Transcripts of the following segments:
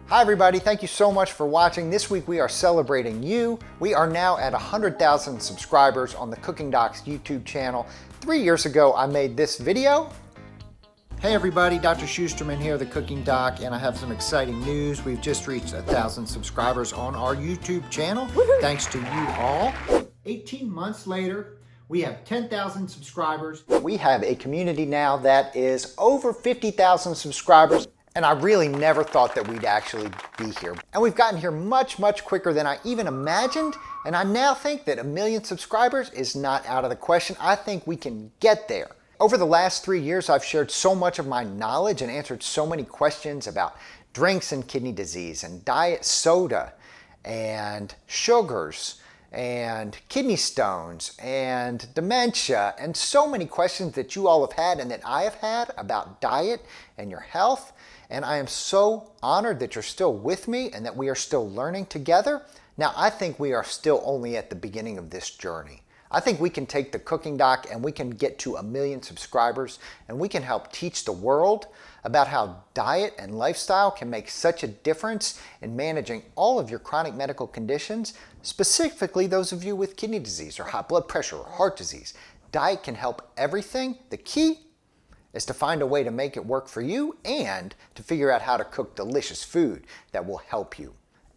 Hi everybody, thank you so much for watching. This week we are celebrating you. We are now at 100,000 subscribers on the Cooking Doc's YouTube channel. 3 years ago I made this video. Hey everybody, Dr. Schusterman here, the Cooking Doc, and I have some exciting news. We've just reached 1,000 subscribers on our YouTube channel. Thanks to you all. 18 months later, we have 10,000 subscribers. We have a community now that is over 50,000 subscribers. And I really never thought that we'd actually be here. And we've gotten here much, much quicker than I even imagined. And I now think that 1 million subscribers is not out of the question. I think we can get there. Over the last 3 years, I've shared so much of my knowledge and answered so many questions about drinks and kidney disease and diet soda and sugars and kidney stones and dementia and so many questions that you all have had and that I have had about diet and your health. And I am so honored that you're still with me and that we are still learning together. Now, I think we are still only at the beginning of this journey. I think we can take the Cooking Doc and we can get to 1 million subscribers and we can help teach the world about how diet and lifestyle can make such a difference in managing all of your chronic medical conditions, specifically those of you with kidney disease or high blood pressure or heart disease. Diet can help everything. The key is to find a way to make it work for you and to figure out how to cook delicious food that will help you.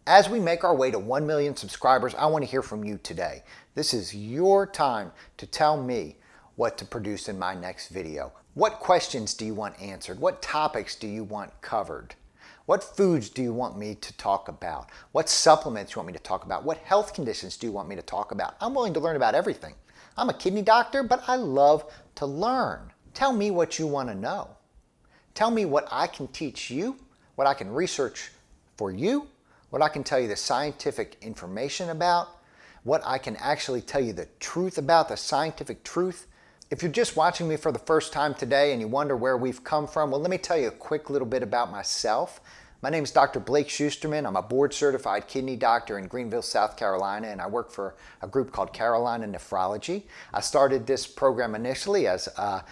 As we make our way to 1 million subscribers, I want to hear from you today. This is your time to tell me what to produce in my next video. What questions do you want answered? What topics do you want covered? What foods do you want me to talk about? What supplements do you want me to talk about? What health conditions do you want me to talk about? I'm willing to learn about everything. I'm a kidney doctor, but I love to learn. Tell me what you want to know. Tell me what I can teach you, what I can research for you, what I can tell you the scientific information about, what I can actually tell you the truth about, the scientific truth. If you're just watching me for the first time today and you wonder where we've come from, well, let me tell you a quick little bit about myself. My name is Dr. Blake Schusterman. I'm a board-certified kidney doctor in Greenville, South Carolina, and I work for a group called Carolina Nephrology. I started this program initially as a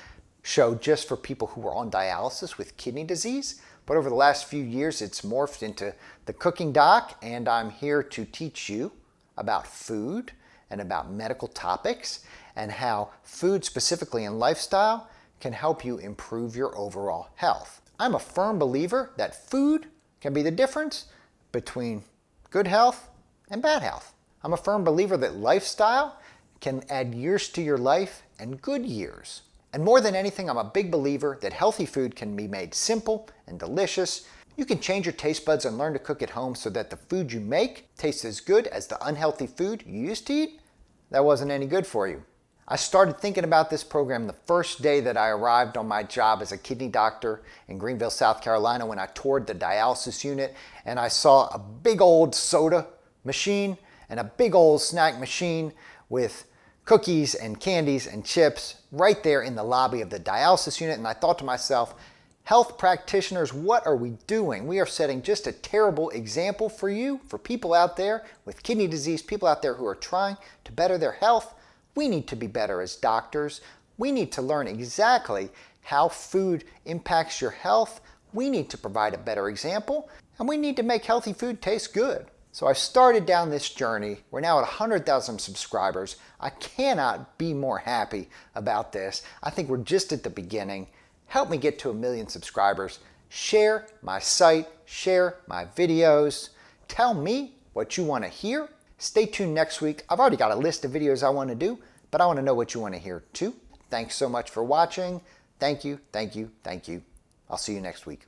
show just for people who were on dialysis with kidney disease. But over the last few years, it's morphed into the Cooking Doc, and I'm here to teach you about food and about medical topics and how food, specifically in lifestyle, can help you improve your overall health. I'm a firm believer that food can be the difference between good health and bad health. I'm a firm believer that lifestyle can add years to your life and good years. And more than anything, I'm a big believer that healthy food can be made simple and delicious. You can change your taste buds and learn to cook at home so that the food you make tastes as good as the unhealthy food you used to eat that wasn't any good for you. I started thinking about this program the first day that I arrived on my job as a kidney doctor in Greenville, South Carolina, when I toured the dialysis unit and I saw a big old soda machine and a big old snack machine with cookies and candies and chips right there in the lobby of the dialysis unit. And I thought to myself, health practitioners, what are we doing? We are setting just a terrible example for you, for people out there with kidney disease, people out there who are trying to better their health. We need to be better as doctors. We need to learn exactly how food impacts your health. We need to provide a better example, and we need to make healthy food taste good. So I've started down this journey. We're now at 100,000 subscribers. I cannot be more happy about this. I think we're just at the beginning. Help me get to 1 million subscribers. Share my site, share my videos. Tell me what you want to hear. Stay tuned next week. I've already got a list of videos I want to do, but I want to know what you want to hear too. Thanks so much for watching. Thank you, thank you, thank you. I'll see you next week.